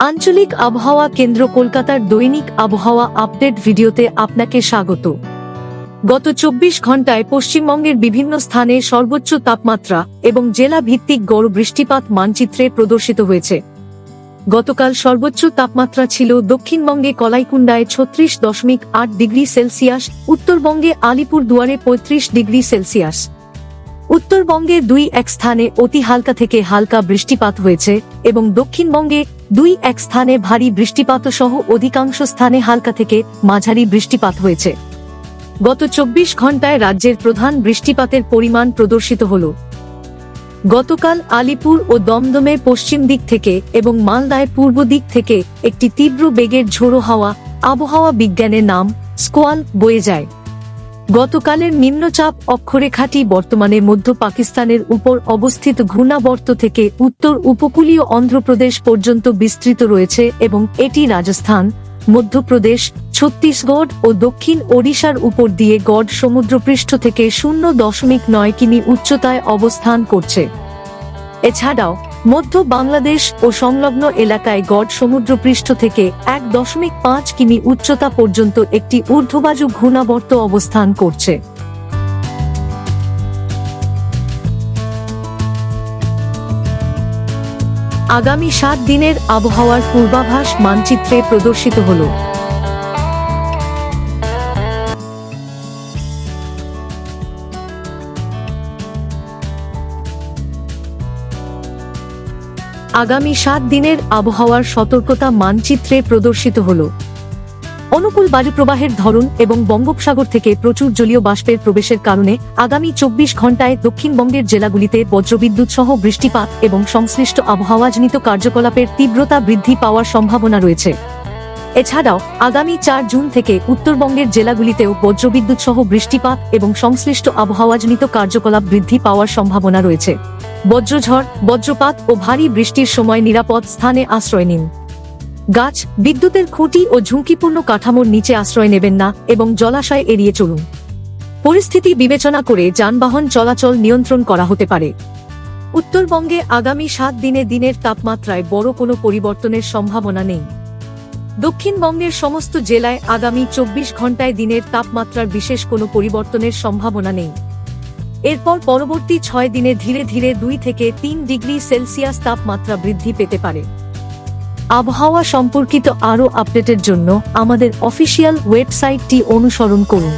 আঞ্চলিক আবহাওয়া কেন্দ্র কলকাতার দৈনিক আবহাওয়া আপডেট ভিডিওতে আপনাকে স্বাগত। গত 24 ঘন্টায় পশ্চিমবঙ্গের বিভিন্ন স্থানে সর্বোচ্চ তাপমাত্রা এবং জেলা ভিত্তিক গড় বৃষ্টিপাত মানচিত্রে প্রদর্শিত হয়েছে। গতকাল সর্বোচ্চ তাপমাত্রা ছিল দক্ষিণবঙ্গে কলাইকুণ্ডায় 36.8 ডিগ্রি সেলসিয়াস, উত্তরবঙ্গে আলিপুরদুয়ারে 35 ডিগ্রি সেলসিয়াস। উত্তরবঙ্গে 2-1 স্থানে অতি হালকা থেকে হালকা বৃষ্টিপাত হয়েছে এবং দক্ষিণবঙ্গে 2-1 স্থানে ভারী বৃষ্টিপাত সহ অধিকাংশ স্থানে হালকা থেকে মাঝারি বৃষ্টিপাত হয়েছে। গত 24 ঘন্টায় রাজ্যের প্রধান বৃষ্টিপাতের পরিমাণ প্রদর্শিত হল। গতকাল আলিপুর ও দমদমের পশ্চিম দিক থেকে এবং মালদায় পূর্ব দিক থেকে একটি তীব্র বেগের ঝোড়ো হাওয়া, আবহাওয়া বিজ্ঞানের নাম স্কোয়াল, বয়ে যায়। গতকালের নিম্নচাপ অক্ষরেখাটি বর্তমানে মধ্য পাকিস্তানের উপর অবস্থিত ঘূর্ণাবর্ত থেকে উত্তর উপকূলীয় অন্ধ্রপ্রদেশ পর্যন্ত বিস্তৃত রয়েছে এবং এটি রাজস্থান, মধ্যপ্রদেশ, ছত্তিশগড় ও দক্ষিণ ওড়িশার উপর দিয়ে গড় সমুদ্রপৃষ্ঠ থেকে 0.9 কিমি উচ্চতায় অবস্থান করছে। এছাড়াও মধ্য বাংলাদেশ ও সংলগ্ন এলাকায় গড় সমুদ্রপৃষ্ঠ থেকে 1.5 কিমি উচ্চতা পর্যন্ত একটি ঊর্ধ্ববায়ু ঘূর্ণাবর্ত অবস্থান করছে। আগামী 7 দিনের আবহাওয়ার পূর্বাভাস মানচিত্রে প্রদর্শিত হল। আগামী 7 দিনের আবহাওয়ার সতর্কতা মানচিত্রে প্রদর্শিত হল। অনুকূল বায়ুপ্রবাহের ধরন এবং বঙ্গোপসাগর থেকে প্রচুর জলীয় বাষ্পের প্রবেশের কারণে আগামী 24 ঘন্টায় দক্ষিণবঙ্গের জেলাগুলিতে বজ্রবিদ্যুৎ সহ বৃষ্টিপাত এবং সংশ্লিষ্ট আবহাওয়াজনিত কার্যকলাপের তীব্রতা বৃদ্ধি পাওয়ার সম্ভাবনা রয়েছে। এছাড়াও আগামী 4 জুন থেকে উত্তরবঙ্গের জেলাগুলিতেও বজ্রবিদ্যুৎ সহ বৃষ্টিপাত এবং সংশ্লিষ্ট আবহাওয়াজনিত কার্যকলাপ বৃদ্ধি পাওয়ার সম্ভাবনা রয়েছে। বজ্রঝড়, বজ্রপাত ও ভারী বৃষ্টির সময় নিরাপদ স্থানে আশ্রয় নিন। গাছ, বিদ্যুতের খুঁটি ও ঝুঁকিপূর্ণ কাঠামোর নিচে আশ্রয় নেবেন না এবং জলাশয় এড়িয়ে চলুন। পরিস্থিতি বিবেচনা করে যানবাহন চলাচল নিয়ন্ত্রণ করা হতে পারে। উত্তরবঙ্গে আগামী 7 দিনে দিনের তাপমাত্রায় বড় কোনো পরিবর্তনের সম্ভাবনা নেই। দক্ষিণবঙ্গের সমস্ত জেলায় আগামী 24 ঘন্টায় দিনের তাপমাত্রার বিশেষ কোনো পরিবর্তনের সম্ভাবনা নেই। এরপর পরবর্তী 6 দিনে ধীরে ধীরে 2 থেকে 3 ডিগ্রি সেলসিয়াস তাপমাত্রা বৃদ্ধি পেতে পারে। আবহাওয়া সম্পর্কিত আরও আপডেটের জন্য আমাদের অফিসিয়াল ওয়েবসাইটটি অনুসরণ করুন।